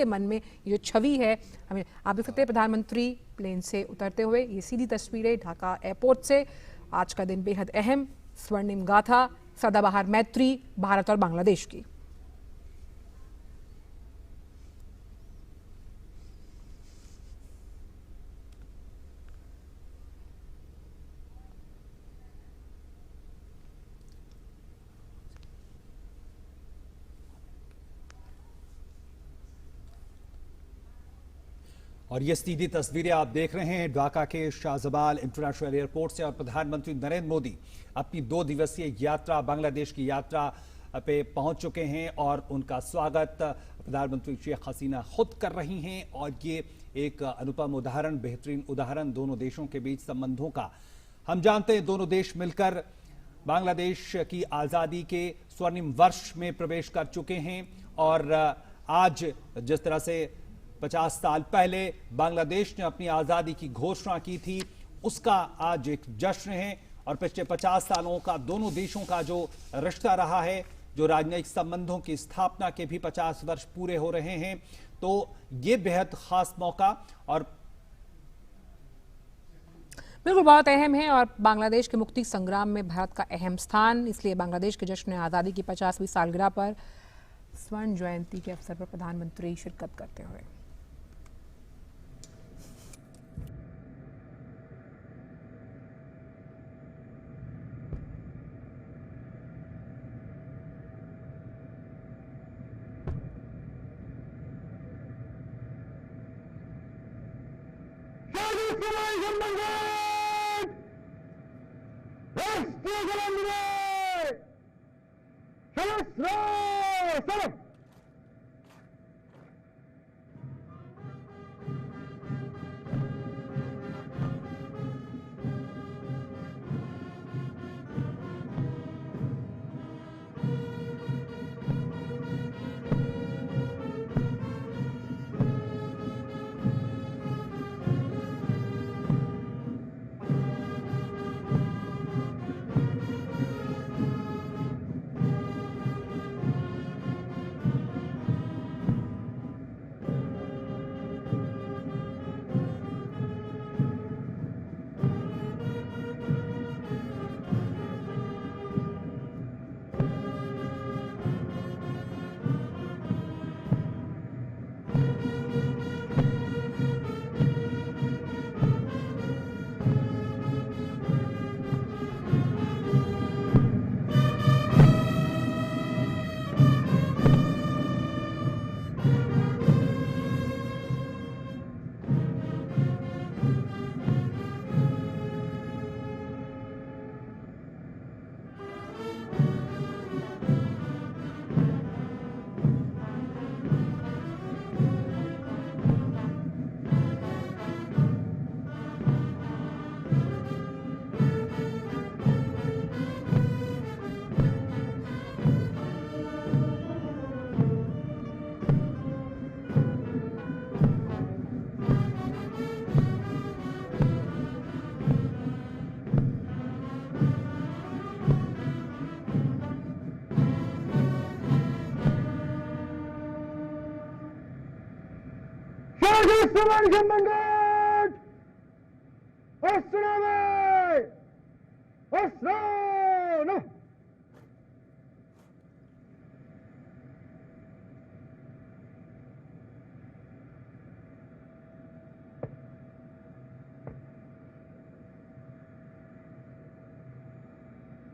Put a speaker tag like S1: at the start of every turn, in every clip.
S1: के मन में ये जो छवि है, हमें आप देख सकते हैं प्रधानमंत्री प्लेन से उतरते हुए, ये सीधी तस्वीरें ढाका एयरपोर्ट से। आज का दिन बेहद अहम, स्वर्णिम गाथा, सदाबहार मैत्री भारत और बांग्लादेश की।
S2: और ये सीधी तस्वीरें आप देख रहे हैं ढाका के शाहजबाल इंटरनेशनल एयरपोर्ट से। और प्रधानमंत्री नरेंद्र मोदी अपनी 2 दिवसीय यात्रा, बांग्लादेश की यात्रा पे पहुंच चुके हैं और उनका स्वागत प्रधानमंत्री शेख हसीना खुद कर रही हैं। और ये एक अनुपम उदाहरण, बेहतरीन उदाहरण दोनों देशों के बीच संबंधों का। हम जानते हैं दोनों देश मिलकर बांग्लादेश की आज़ादी के स्वर्णिम वर्ष में प्रवेश कर चुके हैं। और आज जिस तरह से 50 साल पहले बांग्लादेश ने अपनी आज़ादी की घोषणा की थी, उसका आज एक जश्न है। और पिछले 50 सालों का दोनों देशों का जो रिश्ता रहा है, जो राजनयिक संबंधों की स्थापना के भी 50 वर्ष पूरे हो रहे हैं, तो ये बेहद खास मौका और
S1: बिल्कुल बहुत अहम है। और बांग्लादेश के मुक्ति संग्राम में भारत का अहम स्थान, इसलिए बांग्लादेश के जश्न आज़ादी की 50वीं सालगिरह पर स्वर्ण जयंती के अवसर पर प्रधानमंत्री शिरकत करते हुए।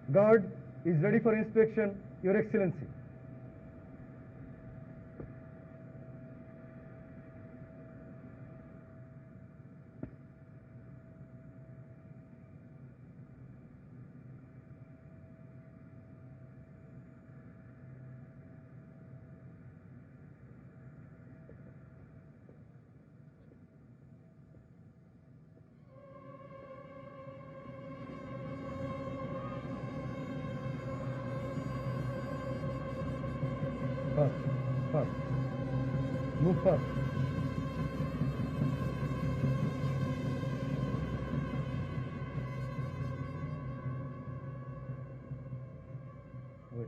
S3: Guard is ready for inspection, Your Excellency. Fast. Move fast. Wait.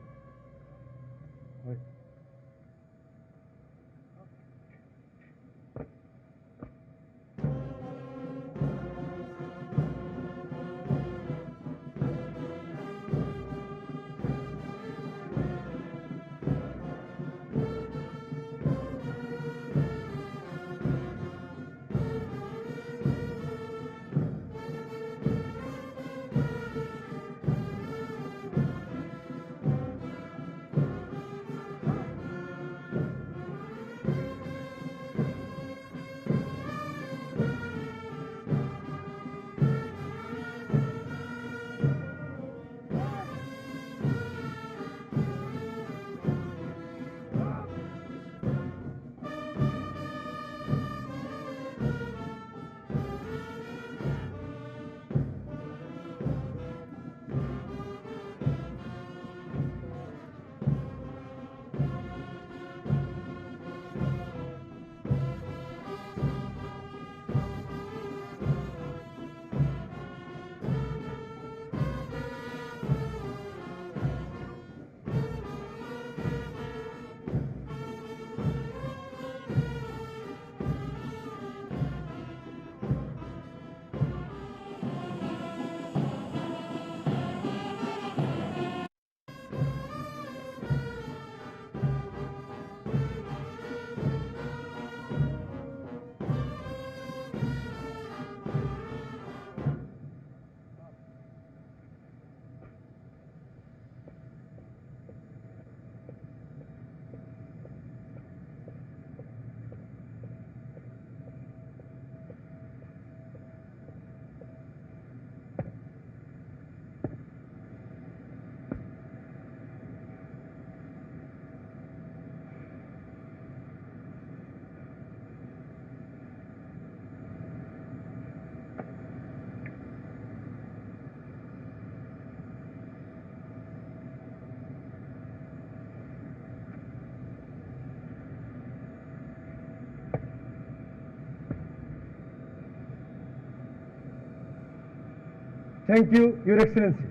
S3: Thank you, Your Excellency.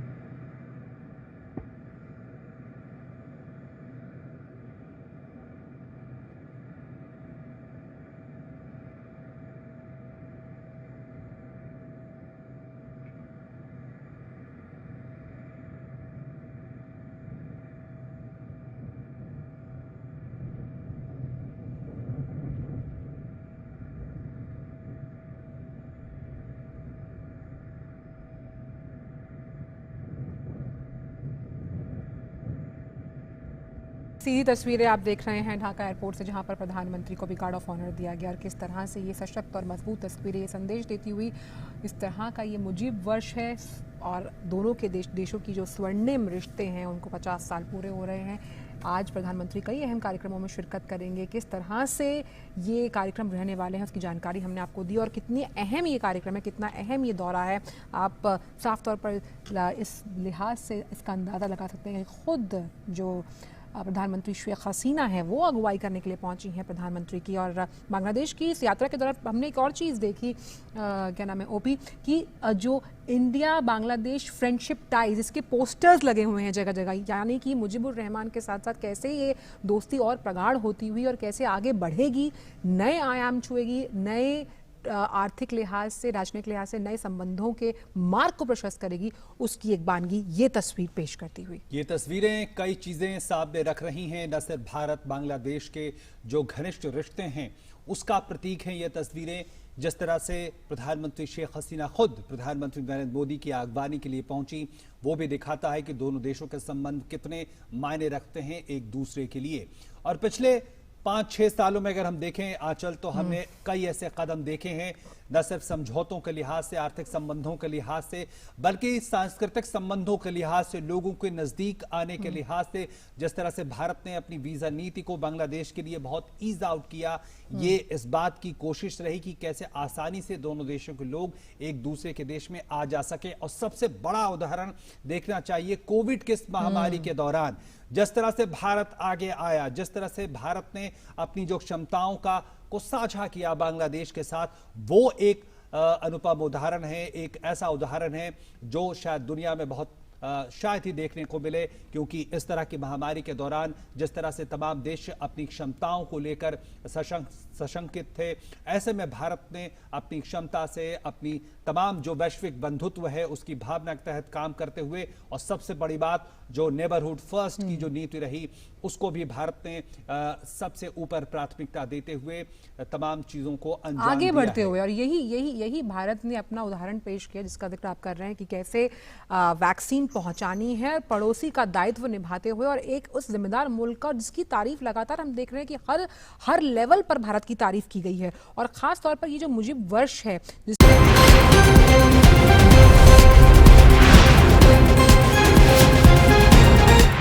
S1: सीधी तस्वीरें आप देख रहे हैं ढाका एयरपोर्ट से, जहां पर प्रधानमंत्री को भी गार्ड ऑफ ऑनर दिया गया और किस तरह से ये सशक्त और मजबूत तस्वीरें, ये संदेश देती हुई इस तरह का ये मुजीब वर्ष है और दोनों के देशों की जो स्वर्णिम रिश्ते हैं उनको 50 साल पूरे हो रहे हैं। आज प्रधानमंत्री कई अहम कार्यक्रमों में शिरकत करेंगे। किस तरह से ये कार्यक्रम रहने वाले हैं उसकी जानकारी हमने आपको दी और कितनी अहम ये कार्यक्रम है, कितना अहम ये दौरा है, आप साफ तौर पर इस लिहाज से इसका अंदाज़ा लगा सकते हैं। खुद जो प्रधानमंत्री शेख हसीना है वो अगुवाई करने के लिए पहुंची हैं प्रधानमंत्री की। और बांग्लादेश की इस यात्रा के दौरान हमने एक और चीज़ देखी, क्या नाम है, ओपी, कि जो इंडिया बांग्लादेश फ्रेंडशिप टाइज, इसके पोस्टर्स लगे हुए हैं जगह जगह, यानी कि मुजीबुर रहमान के साथ साथ कैसे ये दोस्ती और प्रगाढ़ होती हुई और कैसे आगे बढ़ेगी, नए आयाम छुएगी, नए आर्थिक लिहाज से, राजनीतिक लिहाज से नए संबंधों के मार्ग को प्रशस्त करेगी, उसकी एक बानगी ये तस्वीर पेश करती हुई।
S2: ये तस्वीरें कई चीजें सामने रख रही हैं, न सिर्फ भारत बांग्लादेश के जो घनिष्ठ रिश्ते हैं उसका प्रतीक है ये तस्वीरें। जिस तरह से प्रधानमंत्री शेख हसीना खुद प्रधानमंत्री नरेंद्र मोदी की अगवानी के लिए पहुंची, वो भी दिखाता है कि दोनों देशों के संबंध कितने मायने रखते हैं एक दूसरे के लिए। और पिछले 5-6 सालों में अगर हम देखें आंचल, तो हमने कई ऐसे कदम देखे हैं, न सिर्फ समझौतों के लिहाज से, आर्थिक संबंधों के लिहाज से, बल्कि सांस्कृतिक संबंधों के लिहाज से, लोगों के नजदीक आने के लिहाज से। जिस तरह से भारत ने अपनी वीजा नीति को बांग्लादेश के लिए बहुत ईज आउट किया, ये इस बात की कोशिश रही कि कैसे आसानी से दोनों देशों के लोग एक दूसरे के देश में आ जा सके। और सबसे बड़ा उदाहरण देखना चाहिए कोविड के इस महामारी के दौरान, जिस तरह से भारत आगे आया, जिस तरह से भारत ने अपनी जो क्षमताओं को साझा किया बांग्लादेश के साथ, वो एक अनुपम उदाहरण है, एक ऐसा उदाहरण है जो शायद दुनिया में बहुत शायद ही देखने को मिले। क्योंकि इस तरह की महामारी के दौरान जिस तरह से तमाम देश अपनी क्षमताओं को लेकर सशंकित थे, ऐसे में भारत ने अपनी क्षमता से, अपनी तमाम जो वैश्विक बंधुत्व है उसकी भावना के तहत काम करते हुए, और सबसे बड़ी बात जो नेबरहुड फर्स्ट की जो नीति रही उसको भी भारत ने सबसे ऊपर प्राथमिकता देते हुए तमाम चीजों को अंजाम
S1: आगे
S2: दिया
S1: बढ़ते
S2: है।
S1: हुए। और यही भारत ने अपना उदाहरण पेश किया जिसका जिक्र आप कर रहे हैं कि कैसे वैक्सीन पहुंचानी है, पड़ोसी का दायित्व निभाते हुए, और एक उस जिम्मेदार मुल्क का जिसकी तारीफ लगातार हम देख रहे हैं कि हर लेवल पर भारत की तारीफ की गई है। और खास तौर पर ये जो मुजीब वर्ष है जिस